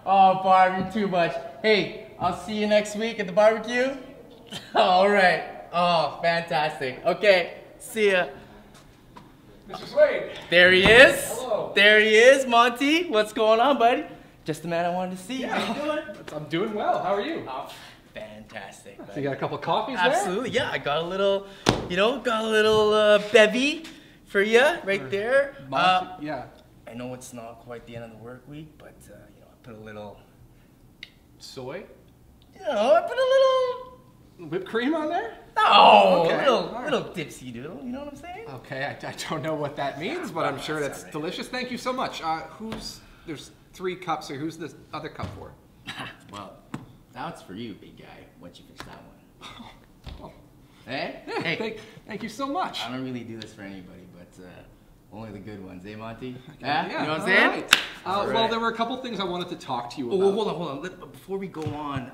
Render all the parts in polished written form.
Oh, Barb, you're too much. Hey, I'll see you next week at the barbecue. All right. Oh, fantastic. Okay, see ya. Mr. Suede. There he is. Hello. There he is, Monty. What's going on, buddy? Just the man I wanted to see. Yeah. How you doing? I'm doing well. How are you? Oh, fantastic. So you got a couple of coffees there? Absolutely, yeah. I got a little, bevy for you right there. Yeah. I know it's not quite the end of the work week, but I put a little, Soy? I put a little. Whipped cream on there? Oh, Okay. a little dipsy doodle. You know what I'm saying? Okay, I don't know what that means, but I'm sure that's all right. delicious. Thank you so much. There's 3 cups here. Who's the other cup for? Well, that's for you, big guy. Once you fix that one. Oh. Hey? Yeah, Hey. thank you so much. I don't really do this for anybody, but only the good ones, eh, Monty? Yeah, You know what I'm saying? right. All Well, right. there were a couple things I wanted to talk to you Oh, about. hold on. Before we go on,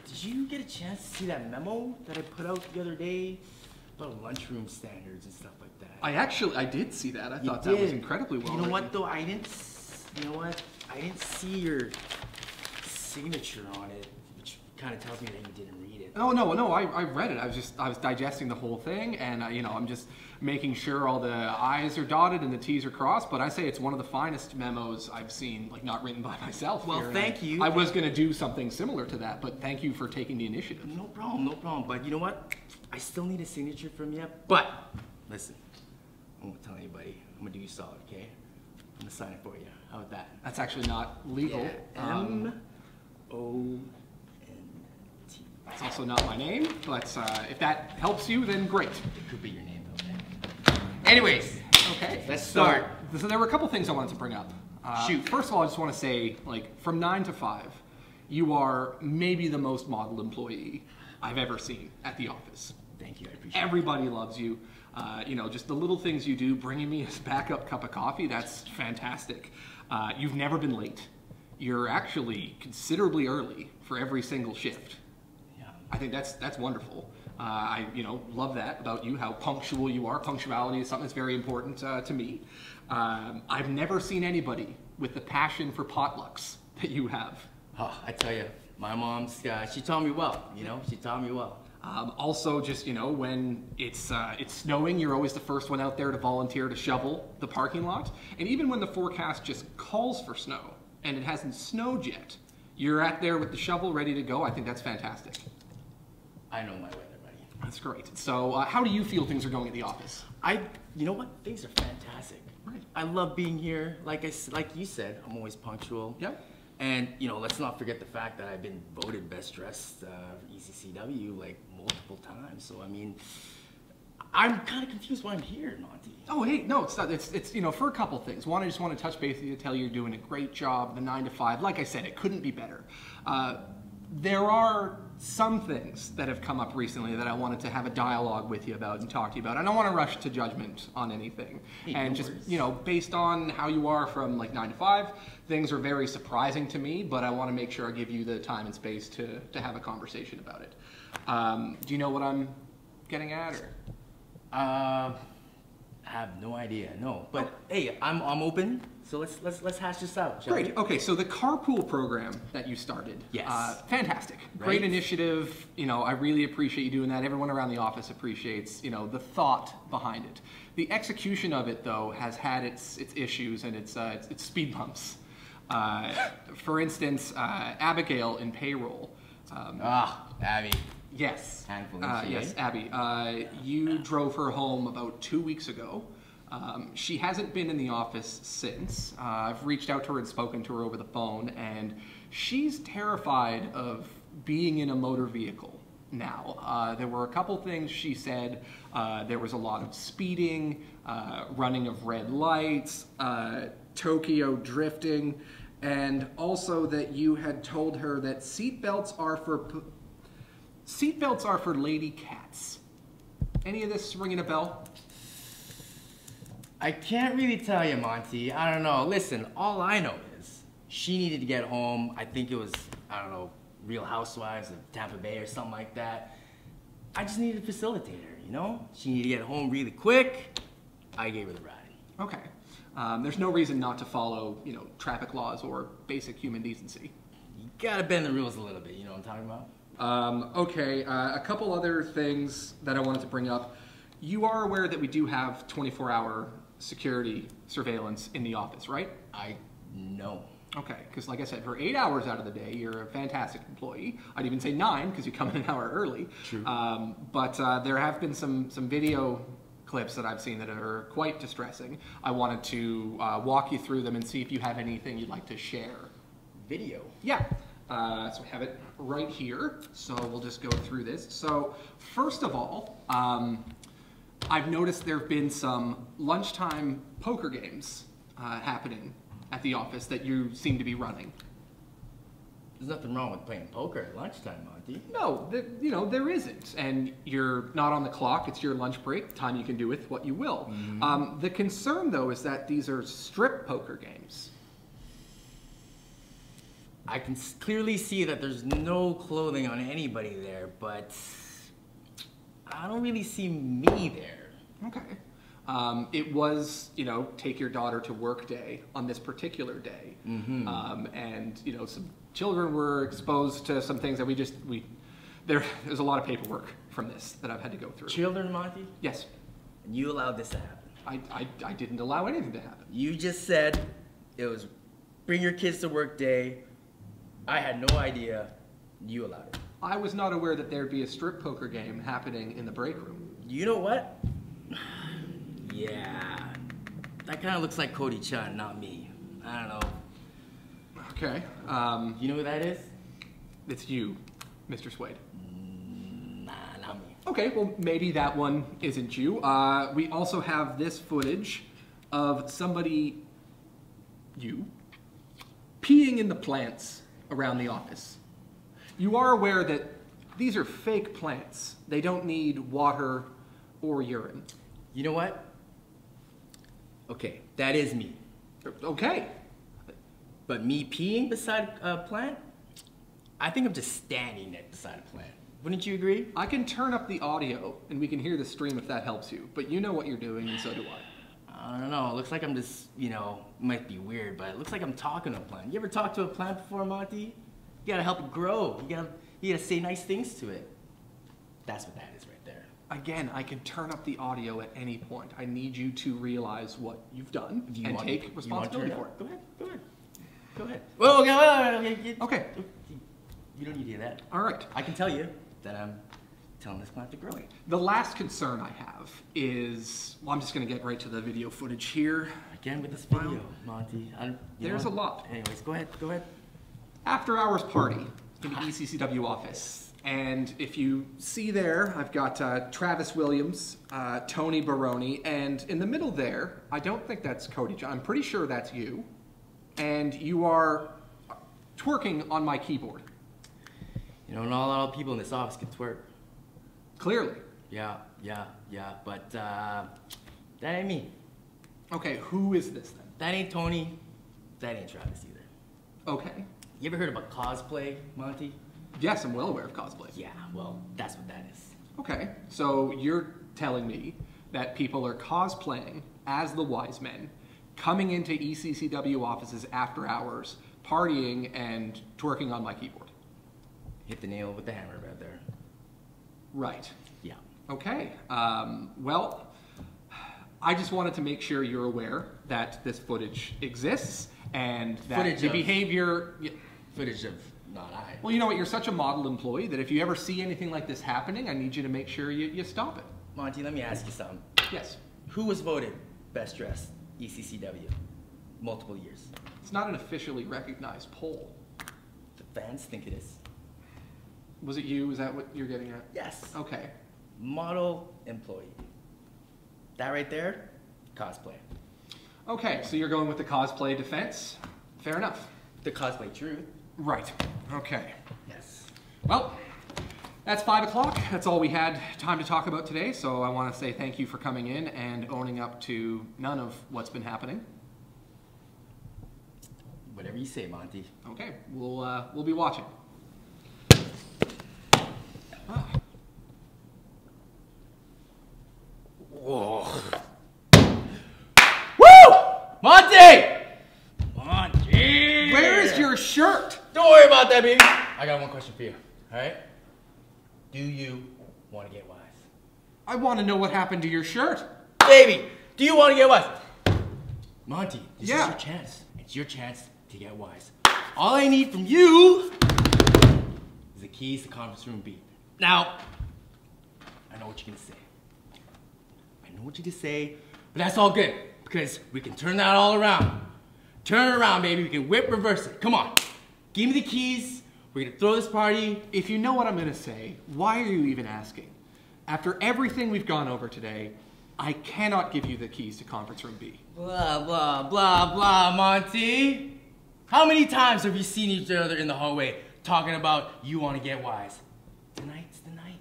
did you get a chance to see that memo that I put out the other day about lunchroom standards and stuff like that? I did see that. I You thought that was did. incredibly well You know written. what though? I didn't see your signature on it, which kind of tells me that you didn't read it. Oh no, I read it. I was digesting the whole thing, and I'm just making sure all the I's are dotted and the T's are crossed. But I say it's one of the finest memos I've seen, like not written by myself. Well, here, and thank you. I was going to do something similar to that, but thank you for taking the initiative. No problem. But you know what? I still need a signature from you. But listen, I won't tell anybody. I'm gonna do you solid, okay? I'm gonna sign it for you. How about that? That's actually not legal. Yeah. M-O-N-T. It's also not my name, but if that helps you, then great. It could be your name though, man. Anyways, Okay. let's start. So there were a couple things I wanted to bring up. Shoot. First of all, I just want to say, like, from 9 to 5, you are maybe the most model employee I've ever seen at the office. Thank you. I appreciate it. Everybody loves you. Just the little things you do, bringing me a backup cup of coffee, that's fantastic. You've never been late. You're actually considerably early for every single shift. Yeah. I think that's wonderful. I love that about you, how punctual you are. Punctuality is something that's very important to me. I've never seen anybody with the passion for potlucks that you have. Oh, I tell you, my mom's, she taught me well, she taught me well. Also, just, when it's snowing, you're always the first one out there to volunteer to shovel the parking lot. And even when the forecast just calls for snow and it hasn't snowed yet, you're out there with the shovel ready to go. I think that's fantastic. I know my weather, buddy. That's great. So how do you feel things are going at the office? You know what? Things are fantastic. Right. I love being here. Like you said, I'm always punctual. Yep. And let's not forget the fact that I've been voted best dressed for ECCW like multiple times. So I mean, I'm kind of confused why I'm here, Monty. Oh, hey, no, it's not. It's for a couple things. One, I just want to touch base with you to tell you you're doing a great job. The 9 to 5, like I said, it couldn't be better. There are some things that have come up recently that I wanted to have a dialogue with you about and talk to you about. I don't want to rush to judgment on anything. Hey, and no just, worries. Based on how you are from like 9 to 5, things are very surprising to me, but I want to make sure I give you the time and space to have a conversation about it. Do you know what I'm getting at, or? I have no idea, no. But hey, I'm open. So let's hash this out, shall Great. we? Okay, so the carpool program that you started. Yes. Fantastic. Right? Great initiative. I really appreciate you doing that. Everyone around the office appreciates, the thought behind it. The execution of it, though, has had its issues and its speed bumps. For instance, Abigail in payroll. Abby. Yes. Handful, Yes, Abby. You drove her home about 2 weeks ago. She hasn't been in the office since. I've reached out to her and spoken to her over the phone, and she's terrified of being in a motor vehicle now. There were a couple things she said. There was a lot of speeding, running of red lights, Tokyo drifting, and also that you had told her that seatbelts are for lady cats. Any of this ringing a bell? I can't really tell you, Monty. I don't know. Listen, all I know is she needed to get home. I think it was, Real Housewives of Tampa Bay or something like that. I just needed to facilitate her, She needed to get home really quick. I gave her the ride. Okay. There's no reason not to follow, traffic laws or basic human decency. You gotta bend the rules a little bit, you know what I'm talking about? Okay, a couple other things that I wanted to bring up. You are aware that we do have 24-hour security surveillance in the office, right? I know. Okay, because like I said, for 8 hours out of the day, you're a fantastic employee. I'd even say 9 because you come in an hour early. True. But there have been some video clips that I've seen that are quite distressing. I wanted to walk you through them and see if you have anything you'd like to share. Video? Yeah. So we have it right here. So we'll just go through this. So first of all, I've noticed there have been some lunchtime poker games happening at the office that you seem to be running. There's nothing wrong with playing poker at lunchtime, Monty. No, there isn't. And you're not on the clock. It's your lunch break, time you can do with what you will. Mm-hmm. The concern, though, is that these are strip poker games. I can clearly see that there's no clothing on anybody there, but I don't really see me there. Okay. It was, take your daughter to work day on this particular day. Mm-hmm. And, some children were exposed to some things that there's a lot of paperwork from this that I've had to go through. Children, Monty? Yes. And you allowed this to happen? I didn't allow anything to happen. You just said it was bring your kids to work day. I had no idea. You allowed it. I was not aware that there'd be a strip poker game happening in the break room. You know what? Yeah. That kind of looks like Cody Chun, not me. I don't know. Okay. You know who that is? It's you, Mr. Suede. Nah, not me. Okay, well, maybe that one isn't you. We also have this footage of somebody, you, peeing in the plants around the office. You are aware that these are fake plants. They don't need water or urine. You know what? Okay, that is me. Okay. But me peeing beside a plant? I think I'm just standing there beside a plant. Wouldn't you agree? I can turn up the audio and we can hear the stream if that helps you. But you know what you're doing and so do I. I don't know. It looks like I'm just, might be weird, but it looks like I'm talking to a plant. You ever talked to a plant before, Monty? You gotta help it grow. You gotta say nice things to it. That's what that is right there. Again, I can turn up the audio at any point. I need you to realize what you've done and take responsibility for it. Go ahead. Whoa, okay. You don't need to hear that. All right. I can tell you that I'm telling this plant to grow. The last concern I have is, I'm just going to get right to the video footage here. Again with this video, Monty. There's a lot. Anyways, go ahead. After hours party in the ECCW office. And if you see there, I've got Travis Williams, Tony Baroni, and in the middle there, I don't think that's Cody John. I'm pretty sure that's you. And you are twerking on my keyboard. Not a lot of people in this office can twerk. Clearly. Yeah, but that ain't me. Okay, who is this then? That ain't Tony, that ain't Travis either. Okay. You ever heard about cosplay, Monty? Yes, I'm well aware of cosplay. Yeah, well, that's what that is. Okay, so you're telling me that people are cosplaying as the Wise Men, coming into ECCW offices after hours, partying and twerking on my keyboard. Hit the nail with the hammer right there. Right. Yeah. Okay. Well, I just wanted to make sure you're aware that this footage exists and that the behavior... Footage of not I. Well, you know what? You're such a model employee that if you ever see anything like this happening, I need you to make sure you stop it. Monty, let me ask you something. Yes. Who was voted best dressed ECCW? Multiple years. It's not an officially recognized poll. The fans think it is. Was it you? Is that what you're getting at? Yes. Okay. Model employee. That right there, cosplay. Okay, so you're going with the cosplay defense. Fair enough. The cosplay truth. Right. Okay. Yes. Well, that's 5 o'clock. That's all we had time to talk about today. So I want to say thank you for coming in and owning up to none of what's been happening. Whatever you say, Monty. Okay. We'll be watching. Ah. Whoa. about that, baby. I got one question for you, all right? Do you want to get wise? I want to know what happened to your shirt. Baby, do you want to get wise? Monty, this is Yeah. your chance. It's your chance to get wise. All I need from you is the keys to conference room B. Now, I know what you're gonna say. I know what you're gonna say, but that's all good because we can turn that all around. Turn it around, baby. We can whip reverse it. Come on. Give me the keys. We're gonna throw this party. If you know what I'm going to say, why are you even asking? After everything we've gone over today, I cannot give you the keys to conference room B. Blah, blah, blah, blah, Monty. How many times have you seen each other in the hallway talking about you want to get wise? Tonight's the night.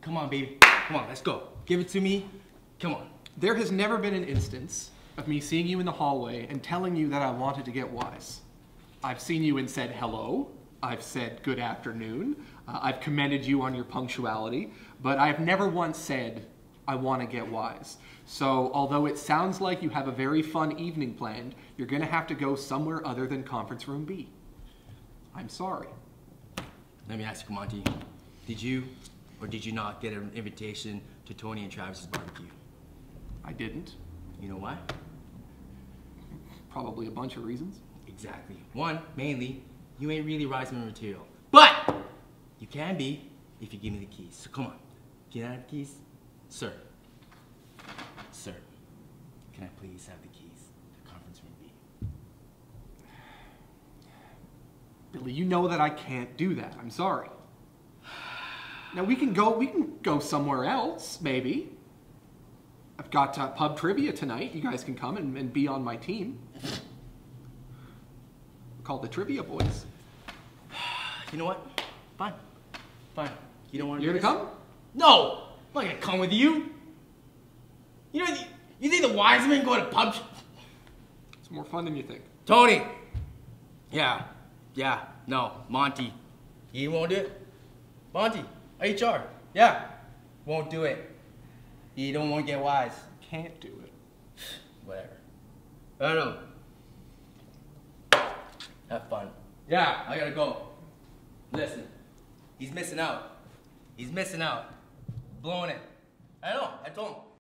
Come on, baby. Come on, let's go. Give it to me. Come on. There has never been an instance of me seeing you in the hallway and telling you that I wanted to get wise. I've seen you and said hello. I've said good afternoon. I've commended you on your punctuality, but I've never once said I want to get wise. So although it sounds like you have a very fun evening planned, you're going to have to go somewhere other than conference room B. I'm sorry. Let me ask you, Monty. Did you or did you not get an invitation to Tony and Travis's barbecue? I didn't. You know why? Probably a bunch of reasons. Exactly. One, mainly, you ain't really Reisman material. But you can be if you give me the keys. So come on. Can I have the keys? Sir. Sir. Can I please have the keys to conference room B? Billy, you know that I can't do that. I'm sorry. Now we can go somewhere else, maybe. I've got pub trivia tonight. You guys can come and be on my team. We're called the Trivia Boys. You know what? Fine. Fine. You don't want to You're do gonna this? come? No! I'm not gonna come with you. You know, you think the wise men go to pub? It's more fun than you think. Tony! Yeah. No. Monty. He won't do it? Monty. HR. Yeah. Won't do it. You don't want to get wise. Can't do it. Whatever. I don't know. Have fun. Yeah, I gotta go. Listen. He's missing out. He's missing out. Blowing it. I know. I told him.